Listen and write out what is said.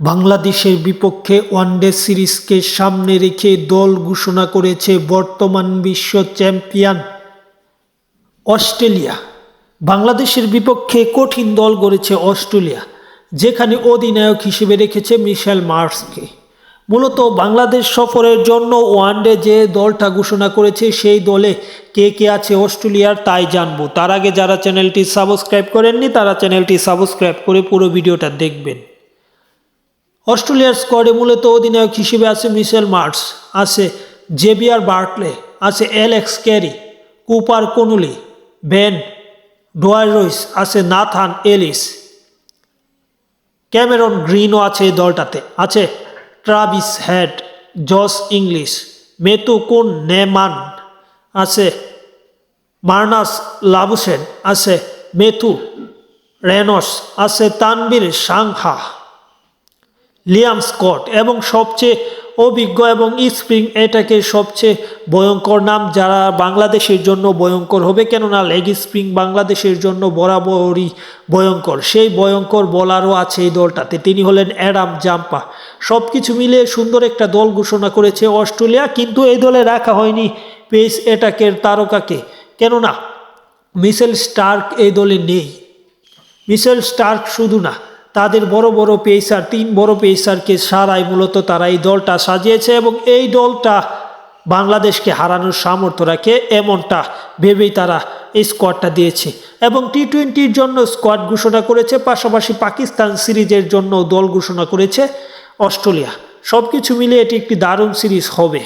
বাংলাদেশের বিপক্ষে ওয়ানডে সিরিজকে সামনে রেখে দল ঘোষণা করেছে বর্তমান বিশ্ব চ্যাম্পিয়ন অস্ট্রেলিয়া। বাংলাদেশের বিপক্ষে কঠিন দল গড়েছে অস্ট্রেলিয়া, যেখানে অধিনায়ক হিসেবে রেখেছে মিশেল মার্শকে। মূলত বাংলাদেশ সফরের জন্য ওয়ানডে যে দলটা ঘোষণা করেছে সেই দলে কে কে আছে অস্ট্রেলিয়ার তাই জানবো। তার আগে যারা চ্যানেলটি সাবস্ক্রাইব করেননি তারা চ্যানেলটি সাবস্ক্রাইব করে পুরো ভিডিওটা দেখবেন। অস্ট্রেলিয়ার স্কোয়াডে মূলত অধিনায়ক হিসেবে আছে মিশেল মার্শ, আছে জেভিয়ার বার্কলে, আছে অ্যালেক্স ক্যারি, কুপার কনুলি, বেন ডোয়াররয়েস, আছে নাথান এলিস, ক্যামেরন গ্রিনও আছে এই দলটাতে, আছে Travis head, Jos English, Methu কুন নেমান, আছে মার্নাস লাবুসেন, আছে মেথু রেনস, আছে তানবীর সাংহা, লিয়াম স্কট এবং সবচেয়ে অভিজ্ঞ এবং স্প্রিং এটাকে সবচেয়ে ভয়ঙ্কর নাম, যারা বাংলাদেশের জন্য ভয়ঙ্কর হবে, কেননা লেগ স্প্রিং বাংলাদেশের জন্য বরাবরই ভয়ঙ্কর। সেই ভয়ঙ্কর বোলারও আছে এই দলটাতে, তিনি হলেন অ্যাডাম জাম্পা। সব কিছু মিলিয়ে সুন্দর একটা দল ঘোষণা করেছে অস্ট্রেলিয়া, কিন্তু এই দলে রাখা হয়নি পেস অ্যাটাকের তারকাকে, কেননা মিশেল স্টার্ক এই দলে নেই। মিশেল স্টার্ক শুধু না, তাদের বড় বড় পেসার, 3 বড় পেসারকে সারাই মূলত তারা এই দলটা সাজিয়েছে এবং এই দলটা বাংলাদেশকে হারানোর সামর্থ্য রাখে এমনটা ভেবেই তারা এই স্কোয়াডটা দিয়েছে এবং টি-20-র জন্য স্কোয়াড ঘোষণা করেছে, পাশাপাশি পাকিস্তান সিরিজের জন্য দল ঘোষণা করেছে অস্ট্রেলিয়া। সব কিছু মিলিয়ে এটি একটি দারুণ সিরিজ হবে।